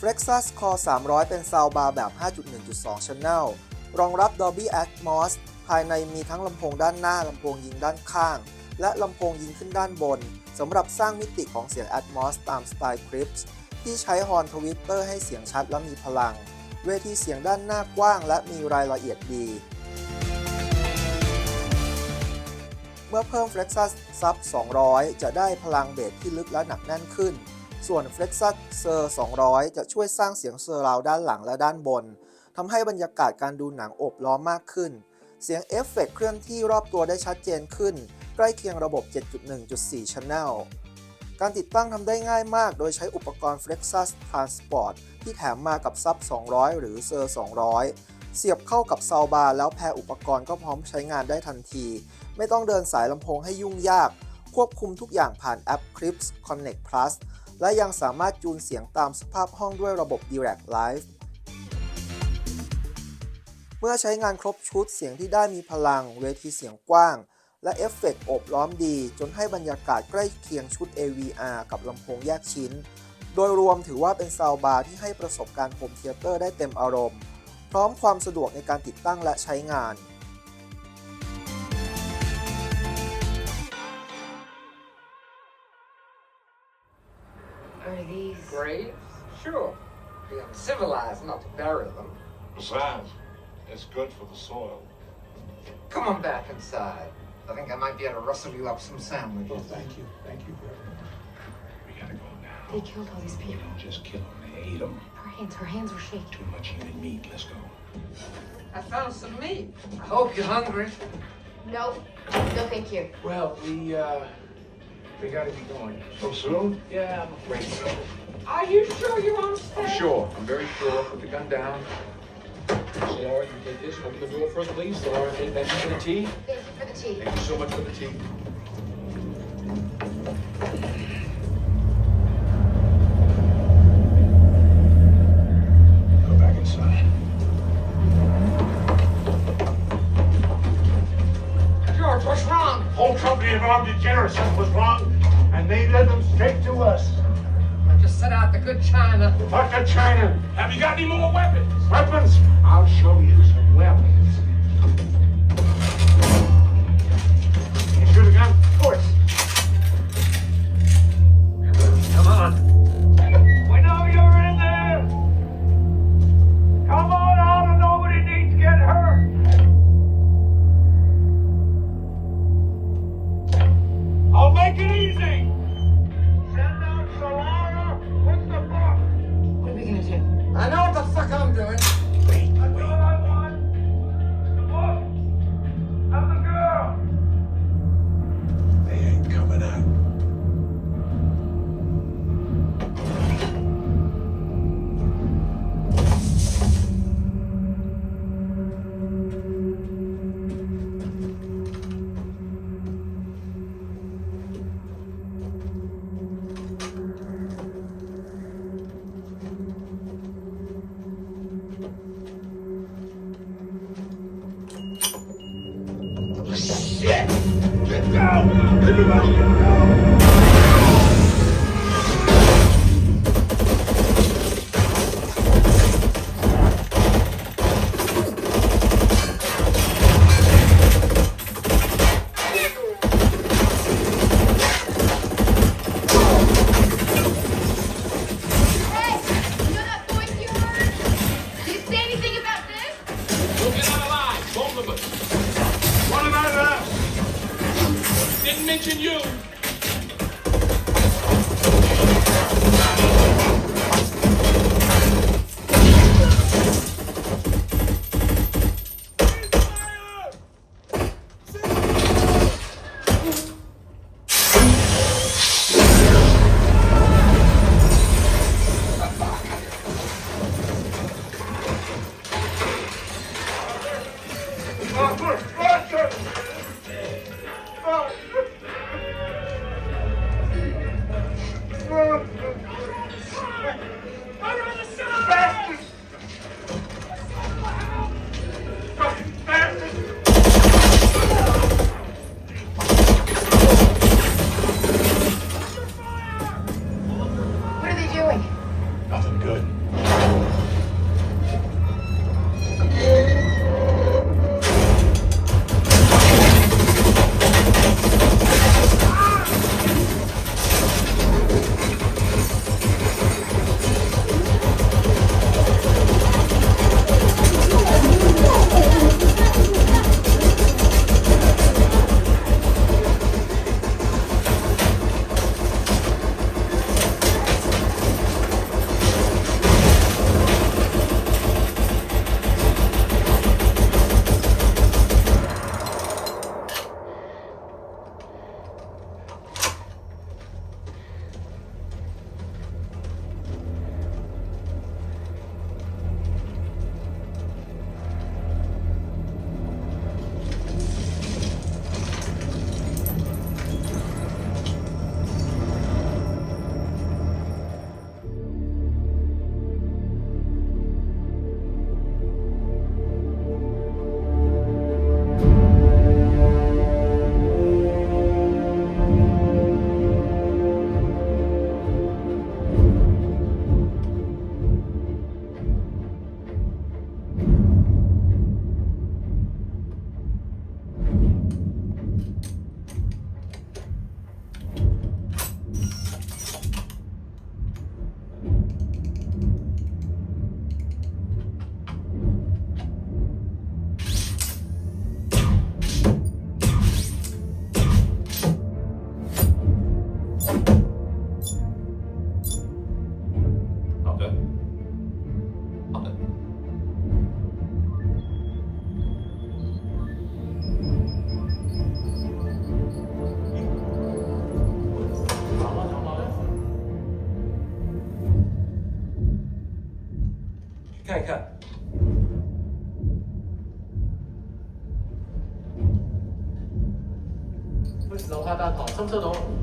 Flexus Core 300 เป็นซาวด์บาร์แบบ 5.1.2 Channel รองรับ Dolby Atmos ภายในมีทั้งลำโพงด้านหน้าลำโพงยิงด้านข้างและลำโพงยิงขึ้นด้านบนสำหรับสร้างมิติของเสียง Atmos ตามสไตล์ Klipsch ที่ใช้ฮอร์นทวิตเตอร์ให้เสียงชัดและมีพลังเวทีเสียงด้านหน้ากว้างและมีรายละเอียดดีเมื่อเพิ่ม Flexus Sub 200 จะได้พลังเบสที่ลึกและหนักแน่นขึ้นส่วน Flexus Surr 200 จะช่วยสร้างเสียงเซอร์ราวด้านหลังและด้านบนทำให้บรรยากาศการดูหนังโอบล้อมมากขึ้นเสียงเอฟเฟกต์เคลื่อนที่รอบตัวได้ชัดเจนขึ้นใกล้เคียงระบบ 7.1.4 Channel การติดตั้งทำได้ง่ายมากโดยใช้อุปกรณ์ Flexus Transport ที่แถมมากับ Sub 200 หรือ Surr 200 เสียบเข้ากับซาวบาร์แล้วแพร์อุปกรณ์ก็พร้อมใช้งานได้ทันทีไม่ต้องเดินสายลำโพงให้ยุ่งยากควบคุมทุกอย่างผ่านแอป Klipsch Connect Plus และยังสามารถจูนเสียงตามสภาพห้องด้วยระบบ Direct Live เมื่อใช้งานครบชุดเสียงที่ได้มีพลังเวทีเสียงกว้างและเอฟเฟกต์โอบล้อมดีจนให้บรรยากาศใกล้เคียงชุด AVR กับลำโพงแยกชิ้นโดยรวมถือว่าเป็นซาวด์บาร์ที่ให้ประสบการณ์โฮมเธียเตอร์ได้เต็มอารมณ์พร้อมความสะดวกในการติดตั้งและใช้งานAre these graves? Sure. Be uncivilized not to bury them. Besides, it's good for the soil. Come on back inside. I think I might be able to rustle you up some sandwiches. Oh, thank you. Thank you, brother. We gotta go now. They killed all these They people. don't just kill them, they ate them. Her hands were shaking. Too much human meat. Let's go. I found some meat. I hope you're hungry. No, no, thank you. Well, we gotta be going. So soon? Yeah, I'm afraid so. Are you sure you want to stay? I'm sure. I'm very sure. Put the gun down. So, Laura, you take this. Open the door for us, please. So, Laura, thank you for the tea. Thank you for the tea. Thank you so much for the tea. Go back inside. George, what's wrong? Whole company of armed degenerates was wrong, and they led them straight to us. I just set out the good china. Fuck the China. Have you got any more weapons? Weapons? I'll show you some weapons. You shoot a gun? Of course. Come on. We know you're in there. Come on out and nobody needs to get hurt. I'll make it easy. Send out Solara with the book. What are we gonna do? I know what the fuck I'm doing. Wait, That's wait. all I want. The book and the girl. They ain't coming out. Shit! Get down! Everybody get down! Hey, you know that voice you heard? Did it say anything about this? You'll get out alive, both of us. What about us? Didn't mention you. 看一看。樓下大堂，深唔深到？